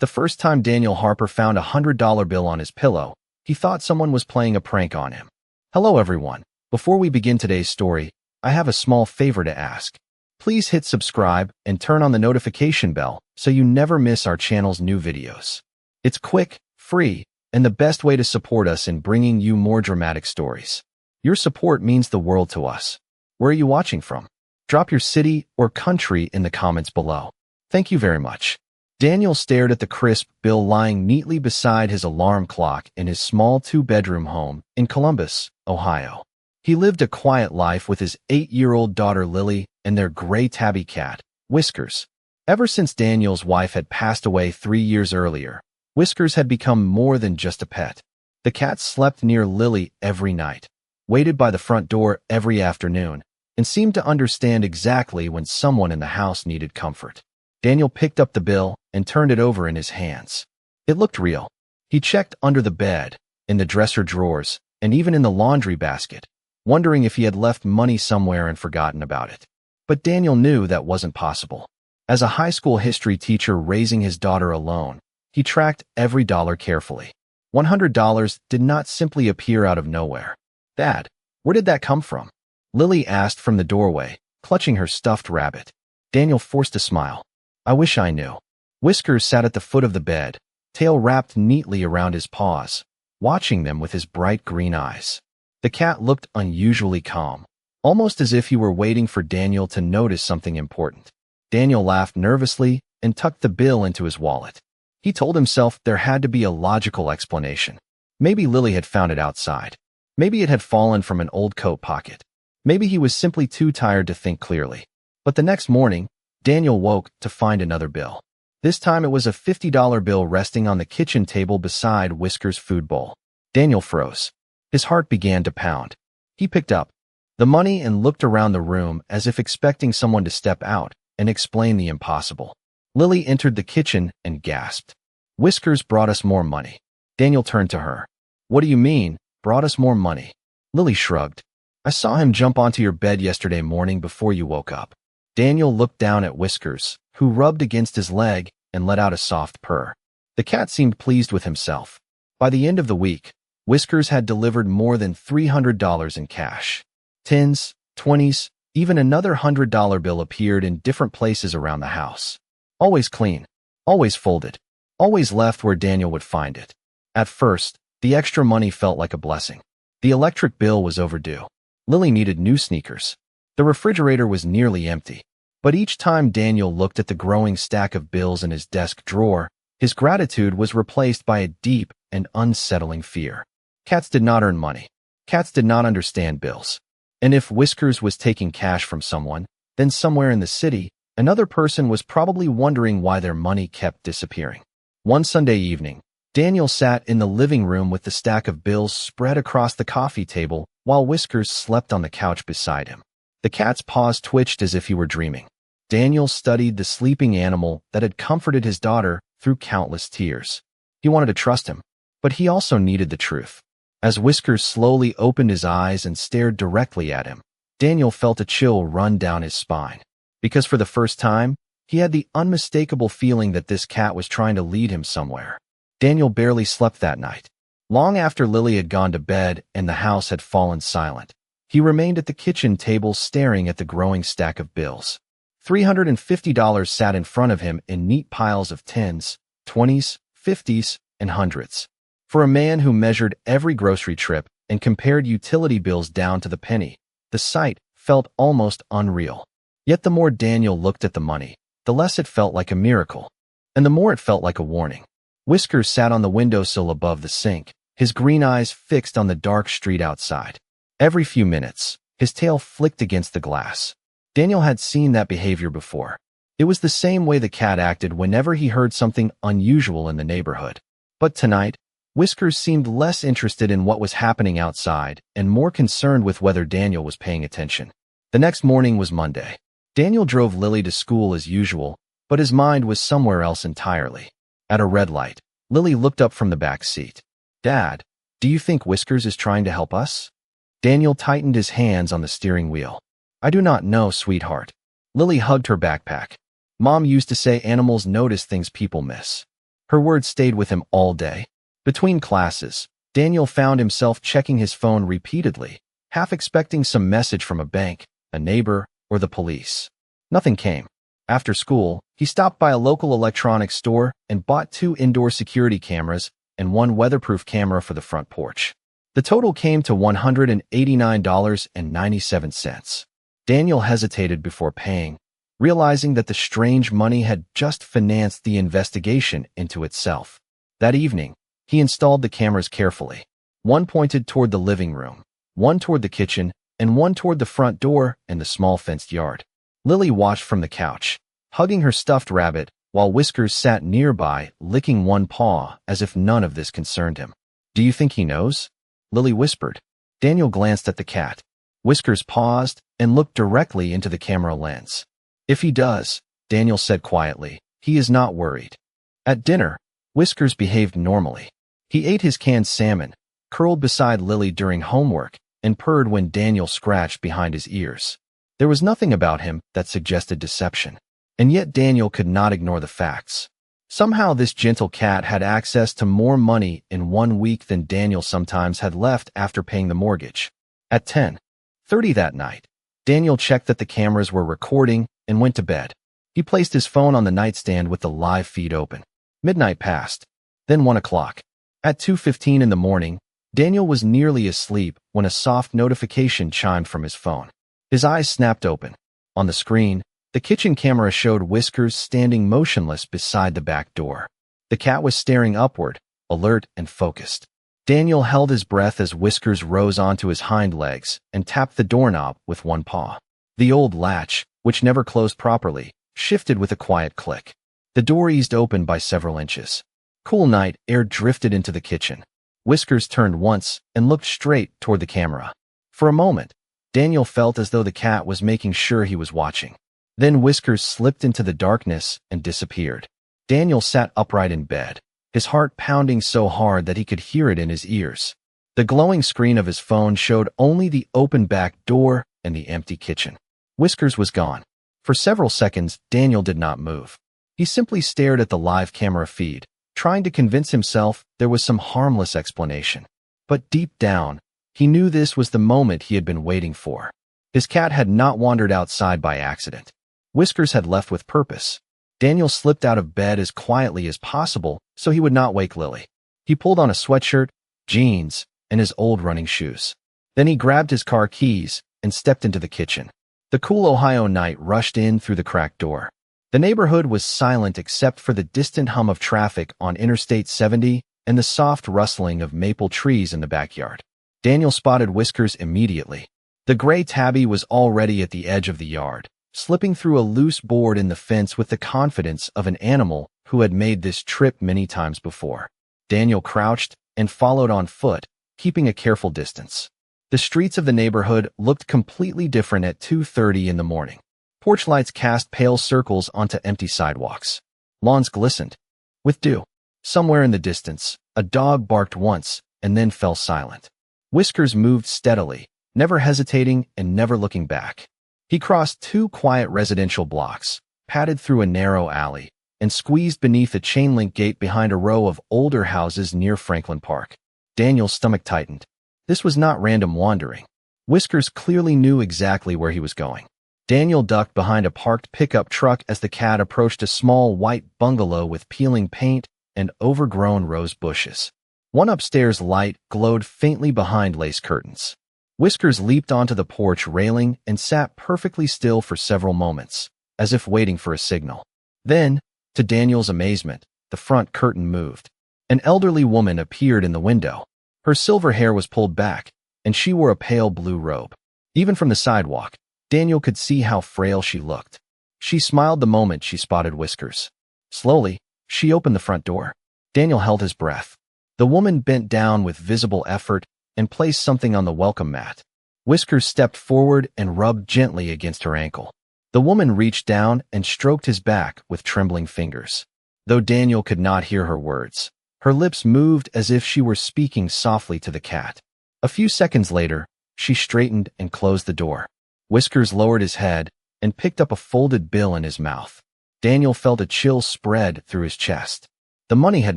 The first time Daniel Harper found $100 bill on his pillow, he thought someone was playing a prank on him. Hello everyone. Before we begin today's story, I have a small favor to ask. Please hit subscribe and turn on the notification bell so you never miss our channel's new videos. It's quick, free, and the best way to support us in bringing you more dramatic stories. Your support means the world to us. Where are you watching from? Drop your city or country in the comments below. Thank you very much. Daniel stared at the crisp bill lying neatly beside his alarm clock in his small two-bedroom home in Columbus, Ohio. He lived a quiet life with his 8-year-old daughter Lily and their gray tabby cat, Whiskers. Ever since Daniel's wife had passed away 3 years earlier, Whiskers had become more than just a pet. The cat slept near Lily every night, waited by the front door every afternoon, and seemed to understand exactly when someone in the house needed comfort. Daniel picked up the bill and turned it over in his hands. It looked real. He checked under the bed, in the dresser drawers, and even in the laundry basket, wondering if he had left money somewhere and forgotten about it. But Daniel knew that wasn't possible. As a high school history teacher raising his daughter alone, he tracked every dollar carefully. $100 did not simply appear out of nowhere. "Dad, where did that come from?" Lily asked from the doorway, clutching her stuffed rabbit. Daniel forced a smile. "I wish I knew." Whiskers sat at the foot of the bed, tail wrapped neatly around his paws, watching them with his bright green eyes. The cat looked unusually calm, almost as if he were waiting for Daniel to notice something important. Daniel laughed nervously and tucked the bill into his wallet. He told himself there had to be a logical explanation. Maybe Lily had found it outside. Maybe it had fallen from an old coat pocket. Maybe he was simply too tired to think clearly. But the next morning, Daniel woke to find another bill. This time it was a $50 bill resting on the kitchen table beside Whiskers' food bowl. Daniel froze. His heart began to pound. He picked up the money and looked around the room as if expecting someone to step out and explain the impossible. Lily entered the kitchen and gasped. "Whiskers brought us more money." Daniel turned to her. "What do you mean, brought us more money?" Lily shrugged. "I saw him jump onto your bed yesterday morning before you woke up." Daniel looked down at Whiskers, who rubbed against his leg and let out a soft purr. The cat seemed pleased with himself. By the end of the week, Whiskers had delivered more than $300 in cash. 10s, 20s, even another $100 bill appeared in different places around the house. Always clean, always folded, always left where Daniel would find it. At first, the extra money felt like a blessing. The electric bill was overdue. Lily needed new sneakers. The refrigerator was nearly empty. But each time Daniel looked at the growing stack of bills in his desk drawer, his gratitude was replaced by a deep and unsettling fear. Cats did not earn money. Cats did not understand bills. And if Whiskers was taking cash from someone, then somewhere in the city, another person was probably wondering why their money kept disappearing. One Sunday evening, Daniel sat in the living room with the stack of bills spread across the coffee table while Whiskers slept on the couch beside him. The cat's paws twitched as if he were dreaming. Daniel studied the sleeping animal that had comforted his daughter through countless tears. He wanted to trust him, but he also needed the truth. As Whiskers slowly opened his eyes and stared directly at him, Daniel felt a chill run down his spine. Because for the first time, he had the unmistakable feeling that this cat was trying to lead him somewhere. Daniel barely slept that night. Long after Lily had gone to bed and the house had fallen silent, he remained at the kitchen table staring at the growing stack of bills. $350 sat in front of him in neat piles of 10s, 20s, 50s, and 100s. For a man who measured every grocery trip and compared utility bills down to the penny, the sight felt almost unreal. Yet the more Daniel looked at the money, the less it felt like a miracle, and the more it felt like a warning. Whiskers sat on the windowsill above the sink, his green eyes fixed on the dark street outside. Every few minutes, his tail flicked against the glass. Daniel had seen that behavior before. It was the same way the cat acted whenever he heard something unusual in the neighborhood. But tonight, Whiskers seemed less interested in what was happening outside and more concerned with whether Daniel was paying attention. The next morning was Monday. Daniel drove Lily to school as usual, but his mind was somewhere else entirely. At a red light, Lily looked up from the back seat. "Dad, do you think Whiskers is trying to help us?" Daniel tightened his hands on the steering wheel. "I do not know, sweetheart." Lily hugged her backpack. "Mom used to say animals notice things people miss." Her words stayed with him all day. Between classes, Daniel found himself checking his phone repeatedly, half expecting some message from a bank, a neighbor, or the police. Nothing came. After school, he stopped by a local electronics store and bought 2 indoor security cameras and 1 weatherproof camera for the front porch. The total came to $189.97. Daniel hesitated before paying, realizing that the strange money had just financed the investigation into itself. That evening, he installed the cameras carefully. 1 pointed toward the living room, 1 toward the kitchen, and 1 toward the front door and the small fenced yard. Lily watched from the couch, hugging her stuffed rabbit, while Whiskers sat nearby, licking one paw as if none of this concerned him. "Do you think he knows?" Lily whispered. Daniel glanced at the cat. Whiskers paused and looked directly into the camera lens. "If he does," Daniel said quietly, "he is not worried." At dinner, Whiskers behaved normally. He ate his canned salmon, curled beside Lily during homework, and purred when Daniel scratched behind his ears. There was nothing about him that suggested deception. And yet Daniel could not ignore the facts. Somehow this gentle cat had access to more money in 1 week than Daniel sometimes had left after paying the mortgage. At 10:30 that night, Daniel checked that the cameras were recording and went to bed. He placed his phone on the nightstand with the live feed open. Midnight passed, then 1 o'clock. At 2:15 in the morning, Daniel was nearly asleep when a soft notification chimed from his phone. His eyes snapped open. On the screen, the kitchen camera showed Whiskers standing motionless beside the back door. The cat was staring upward, alert and focused. Daniel held his breath as Whiskers rose onto his hind legs and tapped the doorknob with 1 paw. The old latch, which never closed properly, shifted with a quiet click. The door eased open by several inches. Cool night air drifted into the kitchen. Whiskers turned once and looked straight toward the camera. For a moment, Daniel felt as though the cat was making sure he was watching. Then Whiskers slipped into the darkness and disappeared. Daniel sat upright in bed, his heart pounding so hard that he could hear it in his ears. The glowing screen of his phone showed only the open back door and the empty kitchen. Whiskers was gone. For several seconds, Daniel did not move. He simply stared at the live camera feed, trying to convince himself there was some harmless explanation. But deep down, he knew this was the moment he had been waiting for. His cat had not wandered outside by accident. Whiskers had left with purpose. Daniel slipped out of bed as quietly as possible so he would not wake Lily. He pulled on a sweatshirt, jeans, and his old running shoes. Then he grabbed his car keys and stepped into the kitchen. The cool Ohio night rushed in through the cracked door. The neighborhood was silent except for the distant hum of traffic on Interstate 70 and the soft rustling of maple trees in the backyard. Daniel spotted Whiskers immediately. The gray tabby was already at the edge of the yard, slipping through a loose board in the fence with the confidence of an animal who had made this trip many times before. Daniel crouched and followed on foot, keeping a careful distance. The streets of the neighborhood looked completely different at 2:30 in the morning. Porch lights cast pale circles onto empty sidewalks. Lawns glistened with dew. Somewhere in the distance, a dog barked once and then fell silent. Whiskers moved steadily, never hesitating and never looking back. He crossed 2 quiet residential blocks, padded through a narrow alley, and squeezed beneath a chain-link gate behind a row of older houses near Franklin Park. Daniel's stomach tightened. This was not random wandering. Whiskers clearly knew exactly where he was going. Daniel ducked behind a parked pickup truck as the cat approached a small white bungalow with peeling paint and overgrown rose bushes. One upstairs light glowed faintly behind lace curtains. Whiskers leaped onto the porch railing and sat perfectly still for several moments, as if waiting for a signal. Then, to Daniel's amazement, the front curtain moved. An elderly woman appeared in the window. Her silver hair was pulled back, and she wore a pale blue robe. Even from the sidewalk, Daniel could see how frail she looked. She smiled the moment she spotted Whiskers. Slowly, she opened the front door. Daniel held his breath. The woman bent down with visible effort and placed something on the welcome mat. Whiskers stepped forward and rubbed gently against her ankle. The woman reached down and stroked his back with trembling fingers. Though Daniel could not hear her words, her lips moved as if she were speaking softly to the cat. A few seconds later, she straightened and closed the door. Whiskers lowered his head and picked up a folded bill in his mouth. Daniel felt a chill spread through his chest. The money had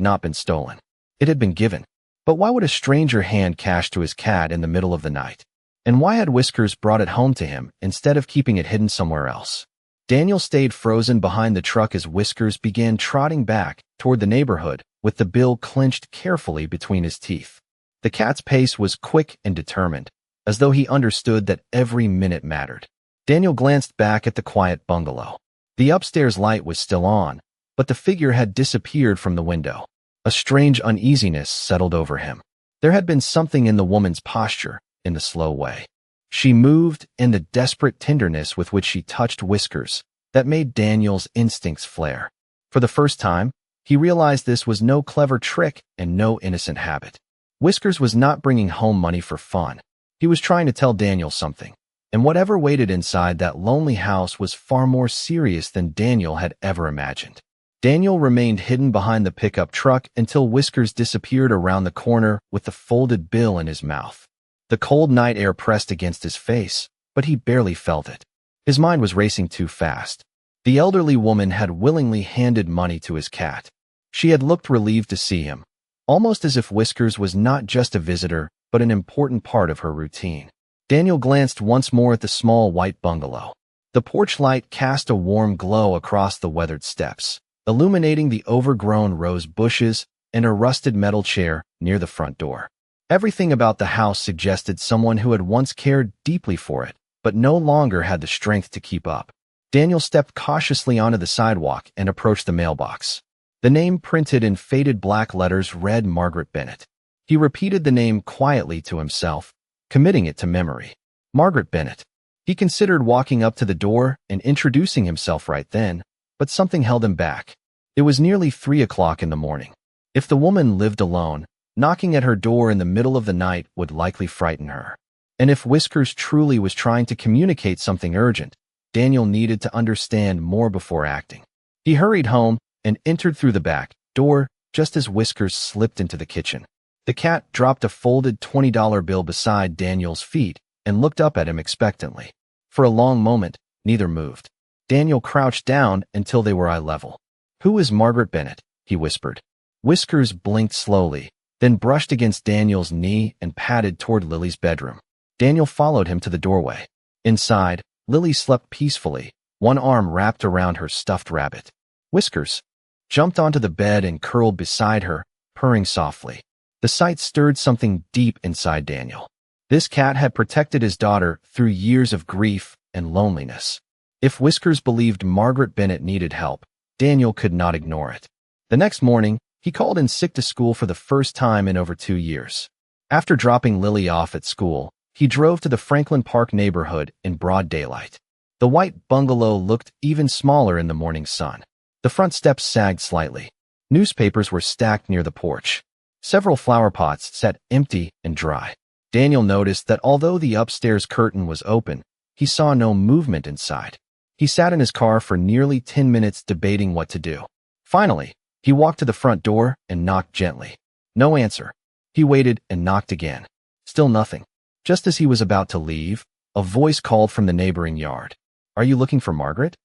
not been stolen. It had been given. But why would a stranger hand cash to his cat in the middle of the night? And why had Whiskers brought it home to him instead of keeping it hidden somewhere else? Daniel stayed frozen behind the truck as Whiskers began trotting back toward the neighborhood with the bill clenched carefully between his teeth. The cat's pace was quick and determined, as though he understood that every minute mattered. Daniel glanced back at the quiet bungalow. The upstairs light was still on, but the figure had disappeared from the window. A strange uneasiness settled over him. There had been something in the woman's posture, in the slow way she moved, and the desperate tenderness with which she touched Whiskers, that made Daniel's instincts flare. For the first time, he realized this was no clever trick and no innocent habit. Whiskers was not bringing home money for fun. He was trying to tell Daniel something, and whatever waited inside that lonely house was far more serious than Daniel had ever imagined. Daniel remained hidden behind the pickup truck until Whiskers disappeared around the corner with the folded bill in his mouth. The cold night air pressed against his face, but he barely felt it. His mind was racing too fast. The elderly woman had willingly handed money to his cat. She had looked relieved to see him, almost as if Whiskers was not just a visitor, but an important part of her routine. Daniel glanced once more at the small white bungalow. The porch light cast a warm glow across the weathered steps, illuminating the overgrown rose bushes and a rusted metal chair near the front door. Everything about the house suggested someone who had once cared deeply for it, but no longer had the strength to keep up. Daniel stepped cautiously onto the sidewalk and approached the mailbox. The name printed in faded black letters read Margaret Bennett. He repeated the name quietly to himself, committing it to memory. Margaret Bennett. He considered walking up to the door and introducing himself right then, but something held him back. It was nearly 3 o'clock in the morning. If the woman lived alone, knocking at her door in the middle of the night would likely frighten her. And if Whiskers truly was trying to communicate something urgent, Daniel needed to understand more before acting. He hurried home and entered through the back door just as Whiskers slipped into the kitchen. The cat dropped a folded $20 bill beside Daniel's feet and looked up at him expectantly. For a long moment, neither moved. Daniel crouched down until they were eye level. "Who is Margaret Bennett?" he whispered. Whiskers blinked slowly, then brushed against Daniel's knee and padded toward Lily's bedroom. Daniel followed him to the doorway. Inside, Lily slept peacefully, one arm wrapped around her stuffed rabbit. Whiskers jumped onto the bed and curled beside her, purring softly. The sight stirred something deep inside Daniel. This cat had protected his daughter through years of grief and loneliness. If Whiskers believed Margaret Bennett needed help, Daniel could not ignore it. The next morning, he called in sick to school for the first time in over 2 years. After dropping Lily off at school, he drove to the Franklin Park neighborhood in broad daylight. The white bungalow looked even smaller in the morning sun. The front steps sagged slightly. Newspapers were stacked near the porch. Several flower pots sat empty and dry. Daniel noticed that although the upstairs curtain was open, he saw no movement inside. He sat in his car for nearly 10 minutes debating what to do. Finally, he walked to the front door and knocked gently. No answer. He waited and knocked again. Still nothing. Just as he was about to leave, a voice called from the neighboring yard. "Are you looking for Margaret?"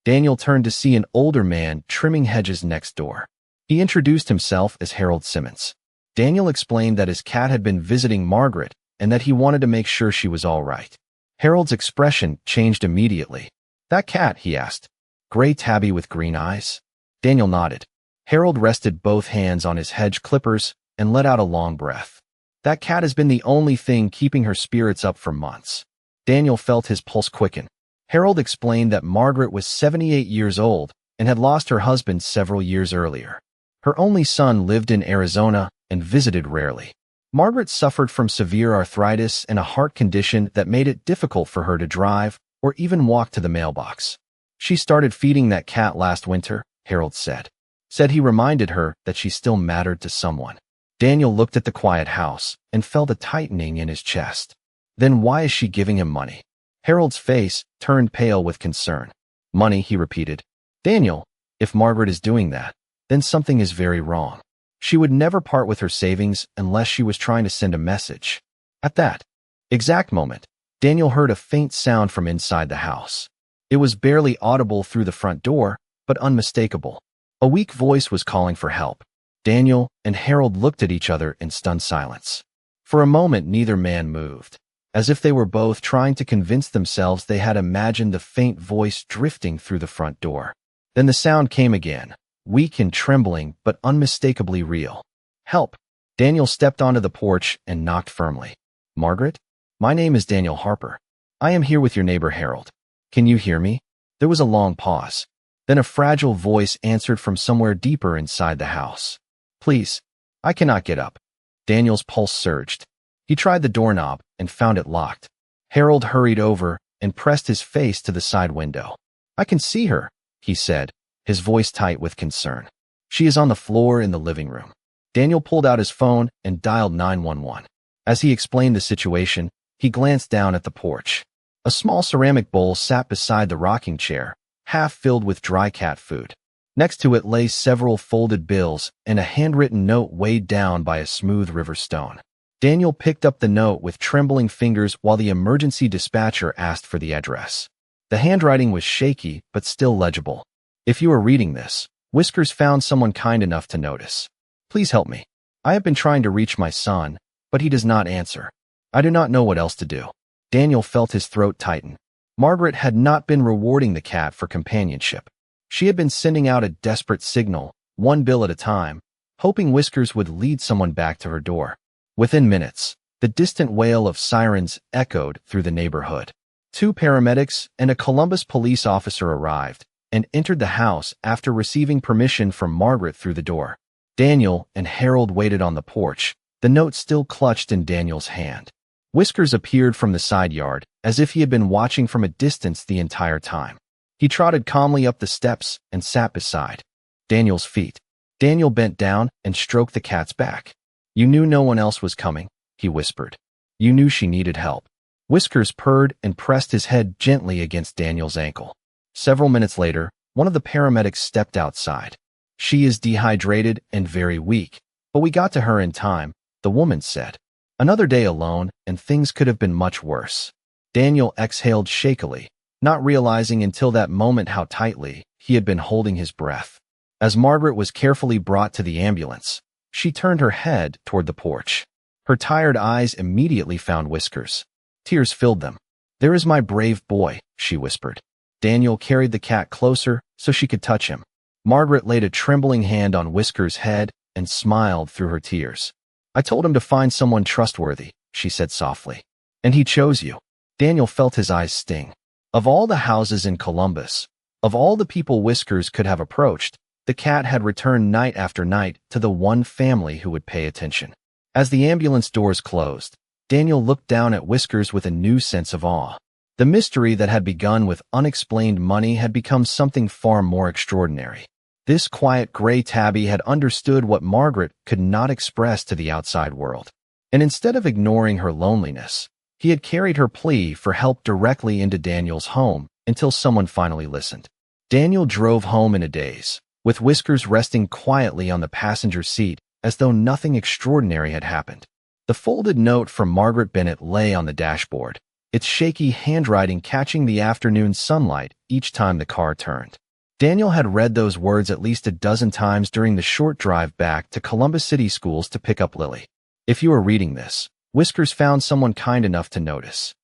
Daniel turned to see an older man trimming hedges next door. He introduced himself as Harold Simmons. Daniel explained that his cat had been visiting Margaret and that he wanted to make sure she was all right. Harold's expression changed immediately. "That cat?" he asked. "Gray tabby with green eyes?" Daniel nodded. Harold rested both hands on his hedge clippers and let out a long breath. "That cat has been the only thing keeping her spirits up for months." Daniel felt his pulse quicken. Harold explained that Margaret was 78 years old and had lost her husband several years earlier. Her only son lived in Arizona and visited rarely. Margaret suffered from severe arthritis and a heart condition that made it difficult for her to drive or even walk to the mailbox. "She started feeding that cat last winter," Harold said. Said he reminded her that she still mattered to someone. Daniel looked at the quiet house and felt a tightening in his chest. Then why is she giving him money? Harold's face turned pale with concern. "Money," he repeated. "Daniel, if Margaret is doing that, then something is very wrong. She would never part with her savings unless she was trying to send a message." At that exact moment, Daniel heard a faint sound from inside the house. It was barely audible through the front door, but unmistakable. A weak voice was calling for help. Daniel and Harold looked at each other in stunned silence. For a moment, neither man moved, as if they were both trying to convince themselves they had imagined the faint voice drifting through the front door. Then the sound came again, weak and trembling, but unmistakably real. "Help!" Daniel stepped onto the porch and knocked firmly. "Margaret? My name is Daniel Harper. I am here with your neighbor Harold. Can you hear me?" There was a long pause. Then a fragile voice answered from somewhere deeper inside the house. "Please, I cannot get up." Daniel's pulse surged. He tried the doorknob and found it locked. Harold hurried over and pressed his face to the side window. "I can see her," he said, his voice tight with concern. "She is on the floor in the living room." Daniel pulled out his phone and dialed 911. As he explained the situation, he glanced down at the porch. A small ceramic bowl sat beside the rocking chair, half filled with dry cat food. Next to it lay several folded bills and a handwritten note weighed down by a smooth river stone. Daniel picked up the note with trembling fingers while the emergency dispatcher asked for the address. The handwriting was shaky, but still legible. "If you are reading this, Whiskers found someone kind enough to notice. Please help me. I have been trying to reach my son, but he does not answer. I do not know what else to do." Daniel felt his throat tighten. Margaret had not been rewarding the cat for companionship. She had been sending out a desperate signal, one bill at a time, hoping Whiskers would lead someone back to her door. Within minutes, the distant wail of sirens echoed through the neighborhood. 2 paramedics and a Columbus police officer arrived and entered the house after receiving permission from Margaret through the door. Daniel and Harold waited on the porch, the note still clutched in Daniel's hand. Whiskers appeared from the side yard, as if he had been watching from a distance the entire time. He trotted calmly up the steps and sat beside Daniel's feet. Daniel bent down and stroked the cat's back. "You knew no one else was coming," he whispered. "You knew she needed help." Whiskers purred and pressed his head gently against Daniel's ankle. Several minutes later, one of the paramedics stepped outside. "She is dehydrated and very weak, but we got to her in time," the woman said. Another day alone, and things could have been much worse. Daniel exhaled shakily, not realizing until that moment how tightly he had been holding his breath. As Margaret was carefully brought to the ambulance, she turned her head toward the porch. Her tired eyes immediately found Whiskers. Tears filled them. "There is my brave boy," she whispered. Daniel carried the cat closer so she could touch him. Margaret laid a trembling hand on Whiskers' head and smiled through her tears. "I told him to find someone trustworthy," she said softly. "And he chose you." Daniel felt his eyes sting. Of all the houses in Columbus, of all the people Whiskers could have approached, the cat had returned night after night to the one family who would pay attention. As the ambulance doors closed, Daniel looked down at Whiskers with a new sense of awe. The mystery that had begun with unexplained money had become something far more extraordinary. This quiet gray tabby had understood what Margaret could not express to the outside world. And instead of ignoring her loneliness, he had carried her plea for help directly into Daniel's home until someone finally listened. Daniel drove home in a daze, with Whiskers resting quietly on the passenger seat as though nothing extraordinary had happened. The folded note from Margaret Bennett lay on the dashboard, its shaky handwriting catching the afternoon sunlight each time the car turned. Daniel had read those words at least a dozen times during the short drive back to Columbus City Schools to pick up Lily. "If you are reading this, Whiskers found someone kind enough to notice."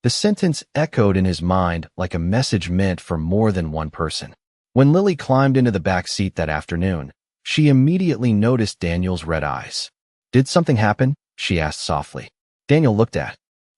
The sentence echoed in his mind like a message meant for more than one person. When Lily climbed into the back seat that afternoon, she immediately noticed Daniel's red eyes. "Did something happen?" she asked softly. Daniel looked at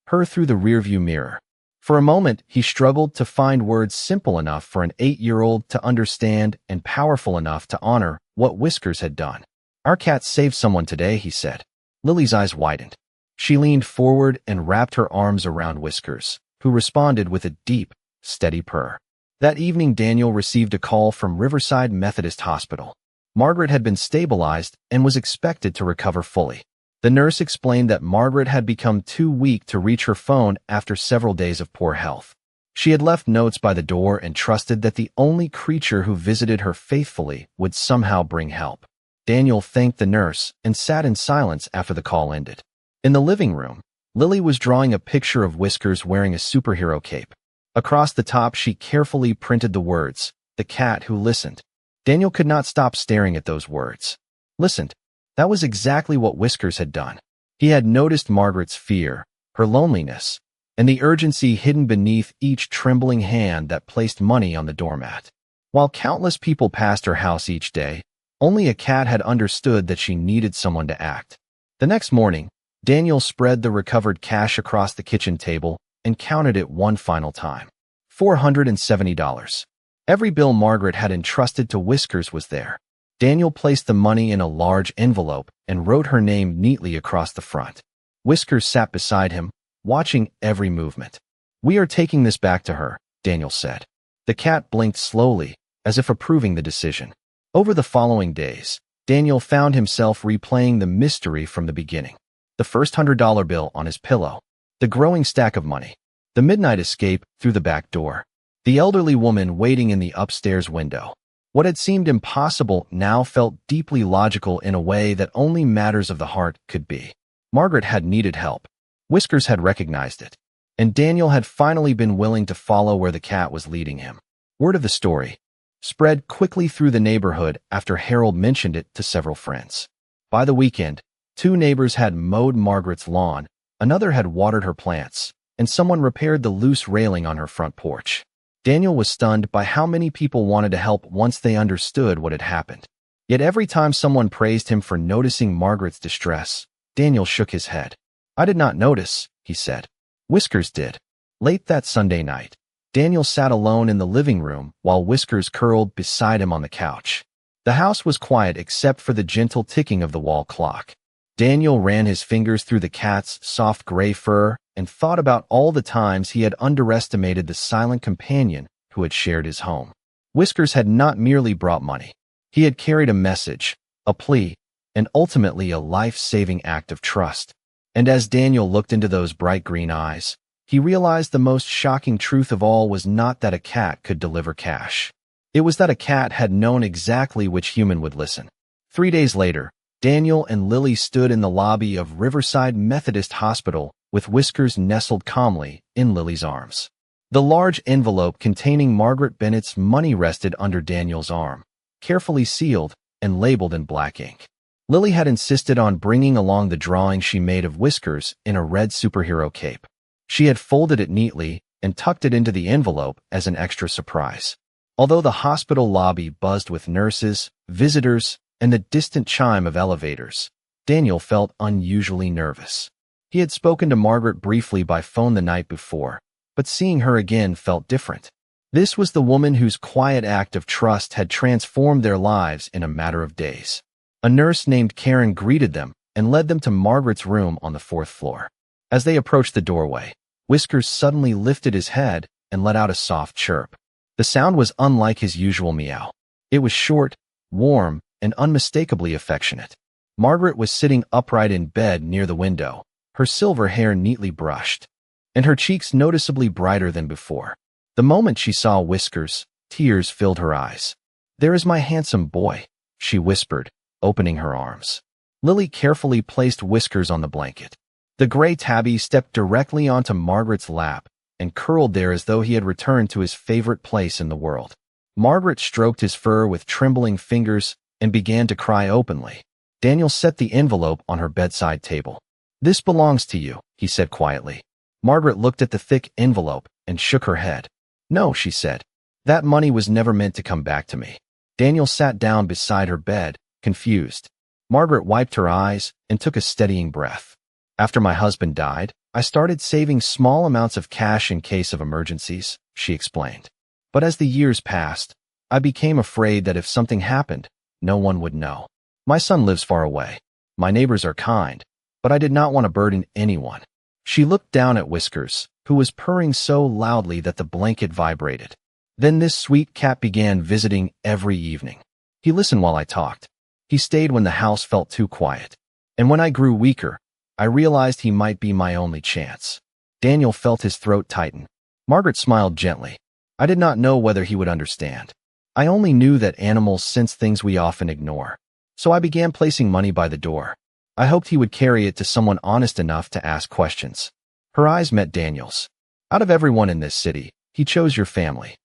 her through the rearview mirror. For a moment, he struggled to find words simple enough for an 8-year-old to understand and powerful enough to honor what Whiskers had done. "Our cat saved someone today," he said. Lily's eyes widened. She leaned forward and wrapped her arms around Whiskers, who responded with a deep, steady purr. That evening, Daniel received a call from Riverside Methodist Hospital. Margaret had been stabilized and was expected to recover fully. The nurse explained that Margaret had become too weak to reach her phone after several days of poor health. She had left notes by the door and trusted that the only creature who visited her faithfully would somehow bring help. Daniel thanked the nurse and sat in silence after the call ended. In the living room, Lily was drawing a picture of Whiskers wearing a superhero cape. Across the top, she carefully printed the words, "The cat who listened." Daniel could not stop staring at those words. listened. That was exactly what Whiskers had done. He had noticed Margaret's fear, her loneliness, and the urgency hidden beneath each trembling hand that placed money on the doormat. While countless people passed her house each day, only a cat had understood that she needed someone to act. The next morning, Daniel spread the recovered cash across the kitchen table and counted it one final time. $470. Every bill Margaret had entrusted to Whiskers was there. Daniel placed the money in a large envelope and wrote her name neatly across the front. Whiskers sat beside him, watching every movement. "We are taking this back to her," Daniel said. The cat blinked slowly, as if approving the decision. Over the following days, Daniel found himself replaying the mystery from the beginning. The first $100 bill on his pillow, the growing stack of money, the midnight escape through the back door, the elderly woman waiting in the upstairs window. What had seemed impossible now felt deeply logical in a way that only matters of the heart could be. Margaret had needed help. Whiskers had recognized it, and Daniel had finally been willing to follow where the cat was leading him. Word of the story spread quickly through the neighborhood after Harold mentioned it to several friends. By the weekend, 2 neighbors had mowed Margaret's lawn, another had watered her plants, and someone repaired the loose railing on her front porch. Daniel was stunned by how many people wanted to help once they understood what had happened. Yet every time someone praised him for noticing Margaret's distress, Daniel shook his head. "I did not notice," he said. "Whiskers did." Late that Sunday night, Daniel sat alone in the living room while Whiskers curled beside him on the couch. The house was quiet except for the gentle ticking of the wall clock. Daniel ran his fingers through the cat's soft gray fur and thought about all the times he had underestimated the silent companion who had shared his home. Whiskers had not merely brought money. He had carried a message, a plea, and ultimately a life-saving act of trust. And as Daniel looked into those bright green eyes, he realized the most shocking truth of all was not that a cat could deliver cash. It was that a cat had known exactly which human would listen. 3 days later, Daniel and Lily stood in the lobby of Riverside Methodist Hospital with Whiskers nestled calmly in Lily's arms. The large envelope containing Margaret Bennett's money rested under Daniel's arm, carefully sealed and labeled in black ink. Lily had insisted on bringing along the drawing she made of Whiskers in a red superhero cape. She had folded it neatly and tucked it into the envelope as an extra surprise. Although the hospital lobby buzzed with nurses, visitors, and the distant chime of elevators, Daniel felt unusually nervous. He had spoken to Margaret briefly by phone the night before, but seeing her again felt different. This was the woman whose quiet act of trust had transformed their lives in a matter of days. A nurse named Karen greeted them and led them to Margaret's room on the 4th floor. As they approached the doorway, Whiskers suddenly lifted his head and let out a soft chirp. The sound was unlike his usual meow. It was short, warm, and unmistakably affectionate. Margaret was sitting upright in bed near the window, her silver hair neatly brushed, and her cheeks noticeably brighter than before. The moment she saw Whiskers, tears filled her eyes. "There is my handsome boy," she whispered, opening her arms. Lily carefully placed Whiskers on the blanket. The gray tabby stepped directly onto Margaret's lap and curled there as though he had returned to his favorite place in the world. Margaret stroked his fur with trembling fingers and began to cry openly. Daniel set the envelope on her bedside table. "This belongs to you," he said quietly. Margaret looked at the thick envelope and shook her head. "No," she said. "That money was never meant to come back to me." Daniel sat down beside her bed, confused. Margaret wiped her eyes and took a steadying breath. "After my husband died, I started saving small amounts of cash in case of emergencies," she explained. "But as the years passed, I became afraid that if something happened, no one would know. My son lives far away. My neighbors are kind, but I did not want to burden anyone." She looked down at Whiskers, who was purring so loudly that the blanket vibrated. "Then this sweet cat began visiting every evening. He listened while I talked. He stayed when the house felt too quiet. And when I grew weaker, I realized he might be my only chance." Daniel felt his throat tighten. Margaret smiled gently. "I did not know whether he would understand. I only knew that animals sense things we often ignore. So I began placing money by the door. I hoped he would carry it to someone honest enough to ask questions." Her eyes met Daniel's. "Out of everyone in this city, he chose your family."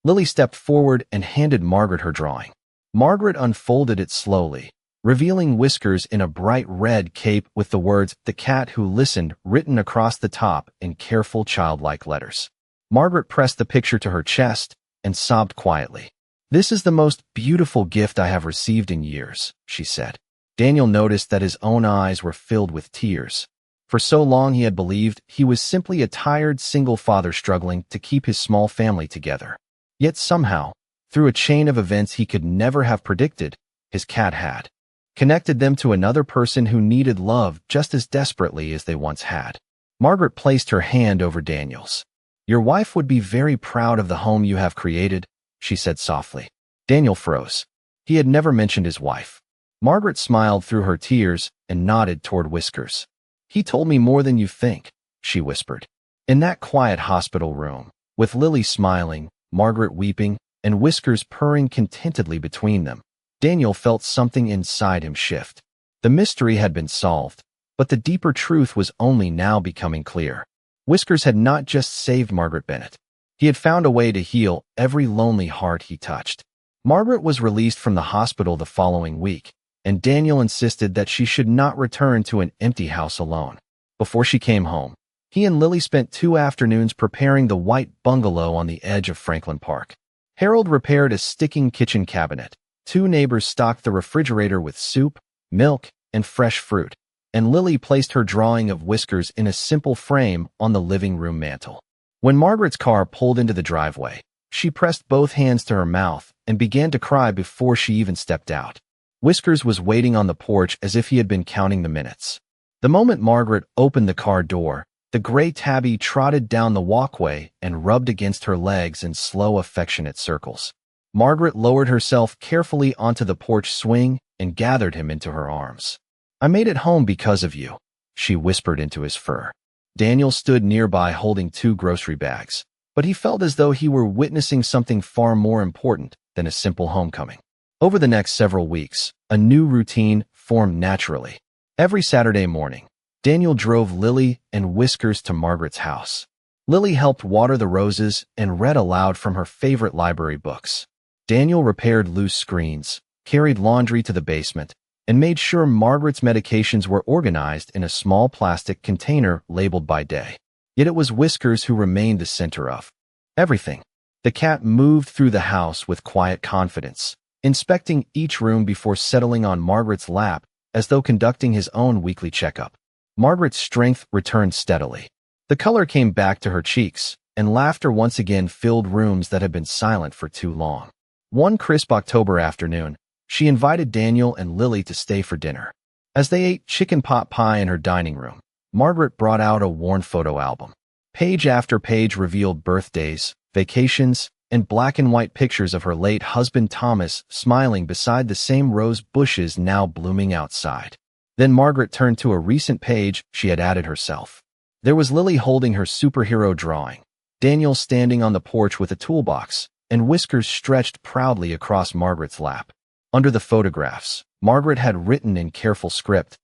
Lily stepped forward and handed Margaret her drawing. Margaret unfolded it slowly, revealing Whiskers in a bright red cape with the words, "The Cat Who Listened," written across the top in careful childlike letters. Margaret pressed the picture to her chest and sobbed quietly. "This is the most beautiful gift I have received in years," she said. Daniel noticed that his own eyes were filled with tears. For so long he had believed he was simply a tired single father struggling to keep his small family together. Yet somehow, through a chain of events he could never have predicted, his cat had connected them to another person who needed love just as desperately as they once had. Margaret placed her hand over Daniel's. "Your wife would be very proud of the home you have created," she said softly. Daniel froze. He had never mentioned his wife. Margaret smiled through her tears and nodded toward Whiskers. "He told me more than you think," she whispered. In that quiet hospital room, with Lily smiling, Margaret weeping, and Whiskers purring contentedly between them, Daniel felt something inside him shift. The mystery had been solved, but the deeper truth was only now becoming clear. Whiskers had not just saved Margaret Bennett. He had found a way to heal every lonely heart he touched. Margaret was released from the hospital the following week, and Daniel insisted that she should not return to an empty house alone. Before she came home, he and Lily spent 2 afternoons preparing the white bungalow on the edge of Franklin Park. Harold repaired a sticking kitchen cabinet. 2 neighbors stocked the refrigerator with soup, milk, and fresh fruit, and Lily placed her drawing of Whiskers in a simple frame on the living room mantel. When Margaret's car pulled into the driveway, she pressed both hands to her mouth and began to cry before she even stepped out. Whiskers was waiting on the porch as if he had been counting the minutes. The moment Margaret opened the car door, the gray tabby trotted down the walkway and rubbed against her legs in slow, affectionate circles. Margaret lowered herself carefully onto the porch swing and gathered him into her arms. "I made it home because of you," she whispered into his fur. Daniel stood nearby holding 2 grocery bags, but he felt as though he were witnessing something far more important than a simple homecoming. Over the next several weeks, a new routine formed naturally. Every Saturday morning, Daniel drove Lily and Whiskers to Margaret's house. Lily helped water the roses and read aloud from her favorite library books. Daniel repaired loose screens, carried laundry to the basement, and made sure Margaret's medications were organized in a small plastic container labeled by day. Yet it was Whiskers who remained the center of everything. The cat moved through the house with quiet confidence, inspecting each room before settling on Margaret's lap as though conducting his own weekly checkup. Margaret's strength returned steadily. The color came back to her cheeks, and laughter once again filled rooms that had been silent for too long. One crisp October afternoon, she invited Daniel and Lily to stay for dinner. As they ate chicken pot pie in her dining room, Margaret brought out a worn photo album. Page after page revealed birthdays, vacations, and black and white pictures of her late husband Thomas smiling beside the same rose bushes now blooming outside. Then Margaret turned to a recent page she had added herself. There was Lily holding her superhero drawing, Daniel standing on the porch with a toolbox, and Whiskers stretched proudly across Margaret's lap. Under the photographs, Margaret had written in careful script,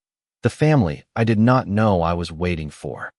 "The family I did not know I was waiting for."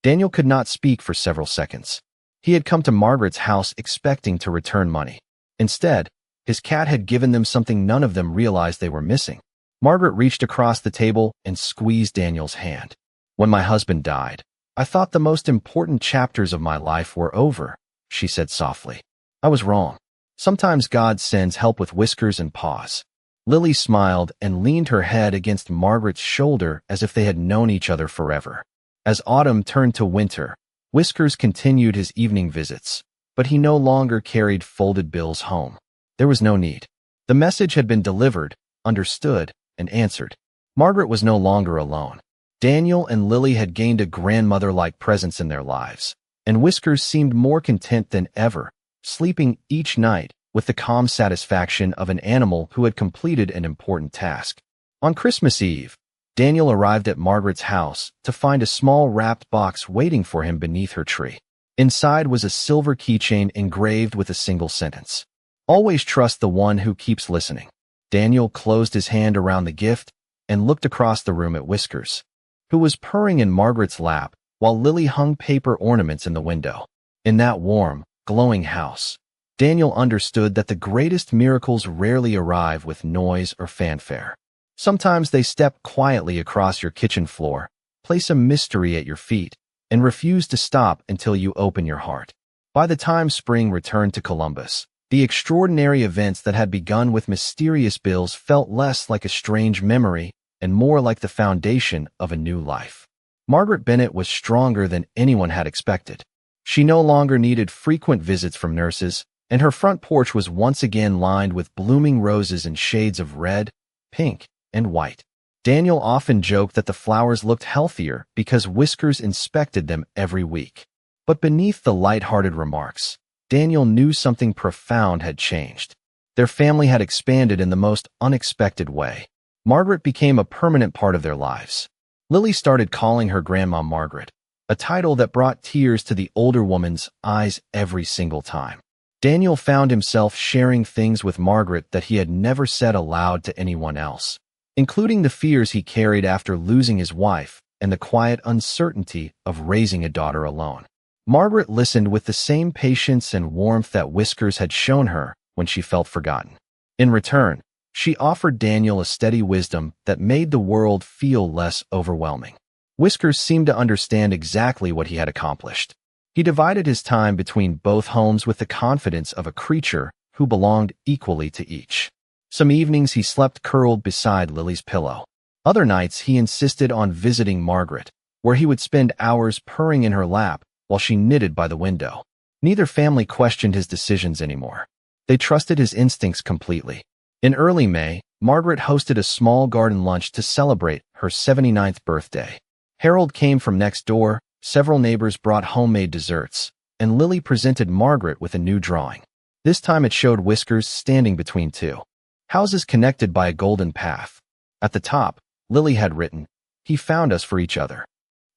Daniel could not speak for several seconds. He had come to Margaret's house expecting to return money. Instead, his cat had given them something none of them realized they were missing. Margaret reached across the table and squeezed Daniel's hand. "When my husband died, I thought the most important chapters of my life were over," she said softly. "I was wrong. Sometimes God sends help with whiskers and paws." Lily smiled and leaned her head against Margaret's shoulder as if they had known each other forever. As autumn turned to winter, Whiskers continued his evening visits, but he no longer carried folded bills home. There was no need. The message had been delivered, understood, and answered. Margaret was no longer alone. Daniel and Lily had gained a grandmother-like presence in their lives, and Whiskers seemed more content than ever, sleeping each night with the calm satisfaction of an animal who had completed an important task. On Christmas Eve, Daniel arrived at Margaret's house to find a small wrapped box waiting for him beneath her tree. Inside was a silver keychain engraved with a single sentence. "Always trust the one who keeps listening." Daniel closed his hand around the gift and looked across the room at Whiskers, who was purring in Margaret's lap while Lily hung paper ornaments in the window. In that warm, glowing house, Daniel understood that the greatest miracles rarely arrive with noise or fanfare. Sometimes they step quietly across your kitchen floor, place a mystery at your feet, and refuse to stop until you open your heart. By the time spring returned to Columbus, the extraordinary events that had begun with mysterious bills felt less like a strange memory and more like the foundation of a new life. Margaret Bennett was stronger than anyone had expected. She no longer needed frequent visits from nurses, and her front porch was once again lined with blooming roses in shades of red, pink, and white. Daniel often joked that the flowers looked healthier because Whiskers inspected them every week. But beneath the light-hearted remarks, Daniel knew something profound had changed. Their family had expanded in the most unexpected way. Margaret became a permanent part of their lives. Lily started calling her Grandma Margaret, a title that brought tears to the older woman's eyes every single time. Daniel found himself sharing things with Margaret that he had never said aloud to anyone else, including the fears he carried after losing his wife and the quiet uncertainty of raising a daughter alone. Margaret listened with the same patience and warmth that Whiskers had shown her when she felt forgotten. In return, she offered Daniel a steady wisdom that made the world feel less overwhelming. Whiskers seemed to understand exactly what he had accomplished. He divided his time between both homes with the confidence of a creature who belonged equally to each. Some evenings he slept curled beside Lily's pillow. Other nights he insisted on visiting Margaret, where he would spend hours purring in her lap while she knitted by the window. Neither family questioned his decisions anymore. They trusted his instincts completely. In early May, Margaret hosted a small garden lunch to celebrate her 79th birthday. Harold came from next door, several neighbors brought homemade desserts, and Lily presented Margaret with a new drawing. This time it showed Whiskers standing between two houses connected by a golden path. At the top, Lily had written, "He found us for each other."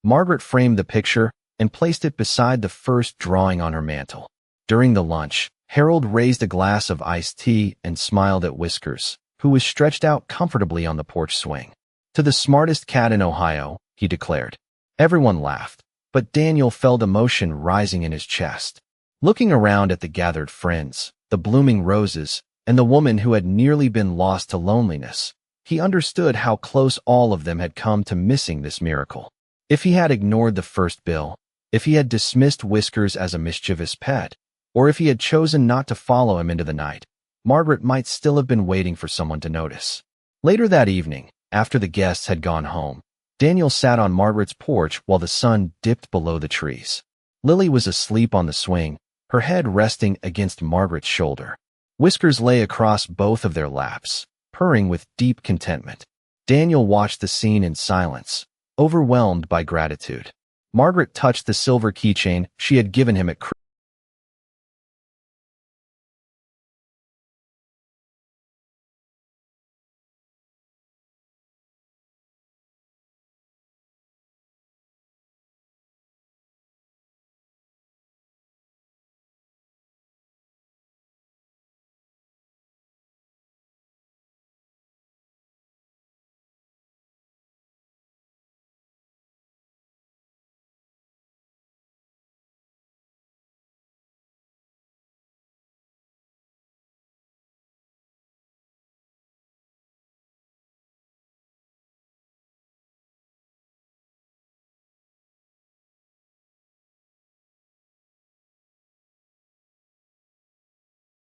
Margaret framed the picture and placed it beside the first drawing on her mantel. During the lunch, Harold raised a glass of iced tea and smiled at Whiskers, who was stretched out comfortably on the porch swing. "To the smartest cat in Ohio," he declared. Everyone laughed, but Daniel felt emotion rising in his chest. Looking around at the gathered friends, the blooming roses, and the woman who had nearly been lost to loneliness, he understood how close all of them had come to missing this miracle. If he had ignored the first bill, if he had dismissed Whiskers as a mischievous pet, or if he had chosen not to follow him into the night, Margaret might still have been waiting for someone to notice. Later that evening, after the guests had gone home, Daniel sat on Margaret's porch while the sun dipped below the trees. Lily was asleep on the swing, her head resting against Margaret's shoulder. Whiskers lay across both of their laps, purring with deep contentment. Daniel watched the scene in silence, overwhelmed by gratitude. Margaret touched the silver keychain she had given him at Christmas.